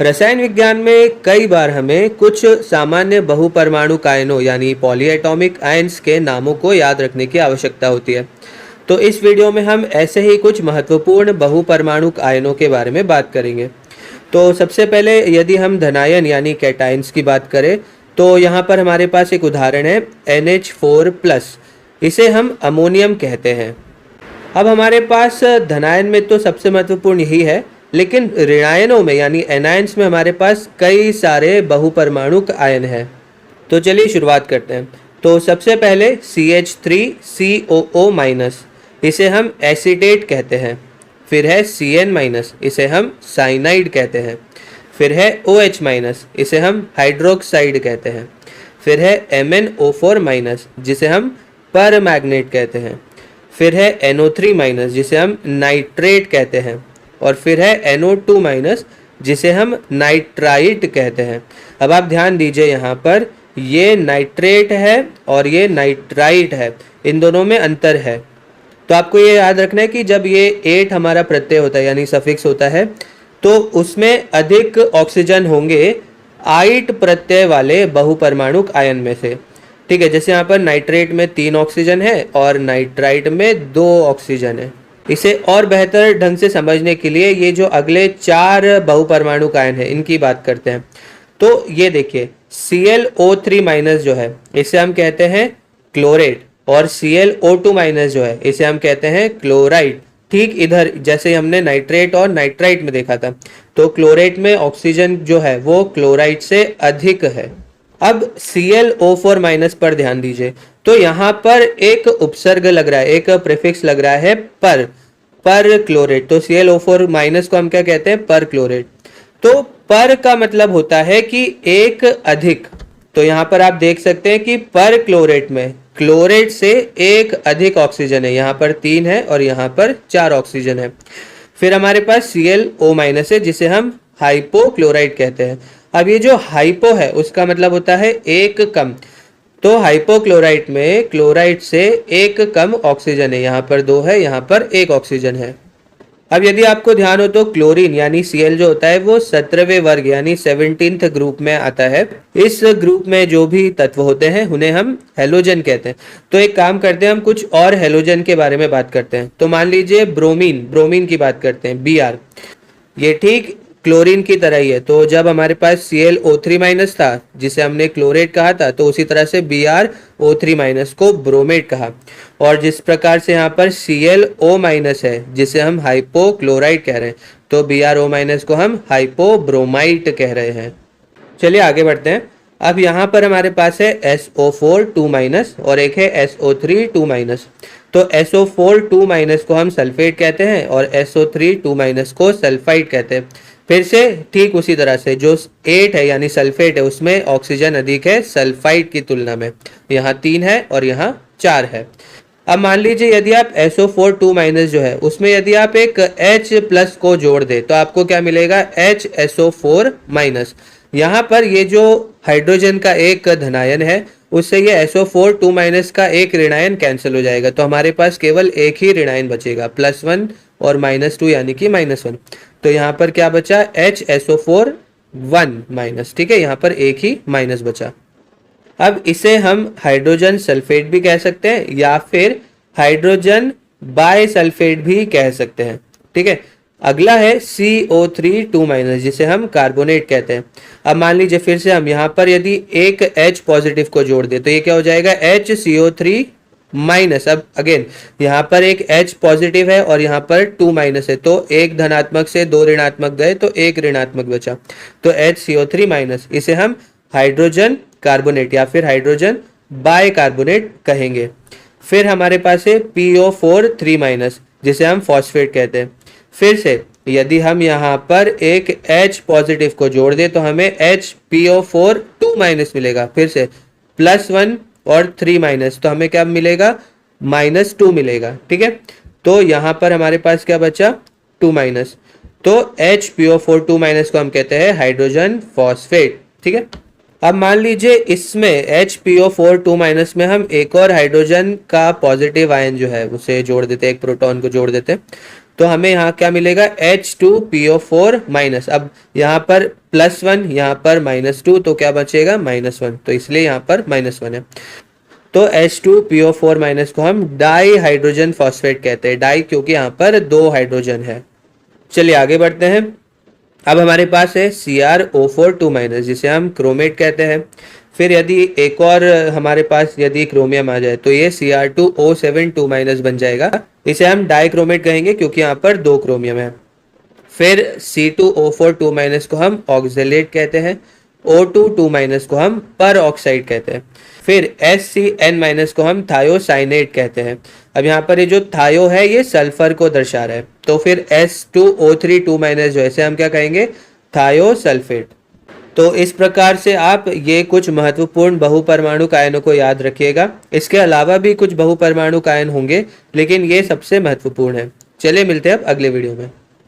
रसायन विज्ञान में कई बार हमें कुछ सामान्य बहुपरमाणुक आयनों यानी पॉलीएटॉमिक आयन्स के नामों को याद रखने की आवश्यकता होती है। तो इस वीडियो में हम ऐसे ही कुछ महत्वपूर्ण बहुपरमाणुक आयनों के बारे में बात करेंगे। तो सबसे पहले यदि हम धनायन यानी कैटायन्स की बात करें तो यहाँ पर हमारे पास एक उदाहरण है NH4+। इसे हम अमोनियम कहते हैं। अब हमारे पास धनायन में तो सबसे महत्वपूर्ण यही है, लेकिन ऋणायनों में यानी एनायंस में हमारे पास कई सारे बहुपरमाणुक आयन हैं। तो चलिए शुरुआत करते हैं। तो सबसे पहले CH3COO-, इसे हम एसीटेट कहते हैं। फिर है Cn-, इसे हम साइनाइड कहते हैं। फिर है OH-, इसे हम हाइड्रोक्साइड कहते हैं। फिर है MnO4-, जिसे हम परमैग्नेट कहते हैं। फिर है NO3-, जिसे हम नाइट्रेट कहते हैं। और फिर है NO2-, जिसे हम नाइट्राइट कहते हैं। अब आप ध्यान दीजिए, यहाँ पर ये नाइट्रेट है और ये नाइट्राइट है, इन दोनों में अंतर है। तो आपको ये याद रखना है कि जब ये एट हमारा प्रत्यय होता है यानी सफिक्स होता है तो उसमें अधिक ऑक्सीजन होंगे आइट प्रत्यय वाले बहुपरमाणुक आयन में से। ठीक है, जैसे यहाँ पर नाइट्रेट में 3 ऑक्सीजन है और नाइट्राइट में 2 ऑक्सीजन है। इसे और बेहतर ढंग से समझने के लिए ये जो अगले 4 बहुपरमाणुक आयन है इनकी बात करते हैं। तो ये देखिए, ClO3- जो है इसे हम कहते हैं क्लोरेट, और ClO2- जो है इसे हम कहते हैं क्लोराइड। ठीक इधर जैसे हमने नाइट्रेट और नाइट्राइट में देखा था, तो क्लोरेट में ऑक्सीजन जो है वो क्लोराइड से अधिक है। अब ClO4- पर ध्यान दीजिए, तो यहाँ पर एक उपसर्ग लग रहा है, एक प्रीफिक्स लग रहा है पर क्लोरेट। तो ClO4- को हम क्या कहते हैं? पर क्लोरेट। तो पर का मतलब होता है कि एक अधिक। तो यहाँ पर आप देख सकते हैं कि पर क्लोरेट में क्लोरेट से एक अधिक ऑक्सीजन है। यहाँ पर 3 है और यहाँ पर 4 ऑक्सीजन है। फिर हमारे पास ClO- है जिसे हम हाइपोक्लोराइड कहते हैं। अब ये जो हाइपो है उसका मतलब होता है एक कम। तो हाइपोक्लोराइट में क्लोराइड से एक कम ऑक्सीजन है, यहाँ पर 2 है, यहाँ पर 1 ऑक्सीजन है। अब यदि आपको ध्यान हो तो क्लोरीन यानी Cl जो होता है वो 17वें वर्ग यानी 17th ग्रुप में आता है। इस ग्रुप में जो भी तत्व होते हैं उन्हें हम हेलोजन कहते हैं। तो एक काम करते हैं, हम कुछ और हेलोजन के बारे में बात करते हैं। तो मान लीजिए ब्रोमीन की बात करते हैं, Br। ये ठीक क्लोरीन की तरह ही है। तो जब हमारे पास ClO3- था जिसे हमने क्लोरेट कहा था, तो उसी तरह से BrO3- को ब्रोमेट कहा। और जिस प्रकार से यहाँ पर ClO- है जिसे हम हाइपोक्लोराइड कह रहे हैं, तो BrO- को हम हाइपोब्रोमाइट कह रहे हैं। चलिए आगे बढ़ते हैं। अब यहाँ पर हमारे पास है SO4 2- और एक है SO3 2-। तो SO4 2- को हम सल्फेट कहते हैं और SO3 2- को सल्फाइड कहते हैं। फिर से ठीक उसी तरह से जो 8 है यानी सल्फेट है उसमें ऑक्सीजन अधिक है सल्फाइड की तुलना में। यहाँ 3 है और यहाँ 4 है। अब मान लीजिए यदि आप SO4 2- जो है उसमें यदि आप एक H+ को जोड़ दे तो आपको क्या मिलेगा? HSO4-। यहाँ पर ये जो हाइड्रोजन का एक धनायन है उससे ये SO4 2- का एक ऋणायन कैंसिल हो जाएगा। तो हमारे पास केवल एक ही ऋणायन बचेगा, +1 और -2 यानी कि -1। तो यहाँ पर क्या बचा? HSO4-1-। ठीक है, यहाँ पर एक ही माइनस बचा। अब इसे हम हाइड्रोजन सल्फेट भी कह सकते हैं या फिर हाइड्रोजन बायसल्फेट भी कह सकते हैं। ठीक है, अगला है CO3 2- जिसे हम कार्बोनेट कहते हैं। अब मान लीजिए फिर से हम यहाँ पर यदि एक H+ को जोड़ दे तो ये क्या हो जाएगा? HCO3-। अब अगेन यहाँ पर एक H+ है और यहाँ पर 2- है, तो एक धनात्मक से 2 ऋणात्मक गए तो एक ऋणात्मक बचा। तो HCO3-, इसे हम हाइड्रोजन कार्बोनेट या फिर हाइड्रोजन बायकार्बोनेट कहेंगे। फिर हमारे पास है PO4 3- जिसे हम फॉस्फेट कहते हैं। फिर से यदि हम यहाँ पर एक H+ को जोड़ दें तो हमें HPO4 2- मिलेगा। फिर से +1 और 3- तो हमें क्या मिलेगा? -2 मिलेगा। ठीक है, तो यहाँ पर हमारे पास क्या बचा? 2-। तो HPO4 2- को हम कहते हैं हाइड्रोजन फॉस्फेट। ठीक है, अब मान लीजिए इसमें HPO4 2- में हम एक और हाइड्रोजन का पॉजिटिव आयन जो है उसे जोड़ देते हैं, एक प्रोटॉन को जोड़ देते हैं। तो हमें यहाँ क्या मिलेगा, H2PO4 माइनस। अब यहाँ पर +1, यहाँ पर -2, तो क्या बचेगा, -1, तो इसलिए यहाँ पर -1 है। तो H2PO4 माइनस को हम डाई हाइड्रोजन फॉस्फेट कहते हैं। डाई क्योंकि यहाँ पर 2 हाइड्रोजन है। चलिए आगे बढ़ते हैं। अब हमारे पास है CrO4 माइनस, जिसे हम क्रोमेट कहते हैं। फिर यदि एक और हमारे पास यदि क्रोमियम आ जाए तो ये Cr2O7 माइनस बन जाएगा। इसे हम डाइक्रोमेट कहेंगे क्योंकि यहाँ पर 2 क्रोमियम है। फिर C2O4 माइनस को हम ऑक्जेलेट कहते हैं। O2 माइनस को हम पर ऑक्साइड कहते हैं। फिर SCN माइनस को हम थायोसाइनेट कहते हैं। अब यहाँ पर ये जो थायो है ये सल्फर को दर्शा रहा है, तो फिर S2O3 माइनस जो है इसे हम क्या कहेंगे, थायोसल्फेट। तो इस प्रकार से आप ये कुछ महत्वपूर्ण बहुपरमाणु आयनों को याद रखिएगा। इसके अलावा भी कुछ बहुपरमाणु आयन होंगे, लेकिन ये सबसे महत्वपूर्ण है। चलिए मिलते हैं अब अगले वीडियो में।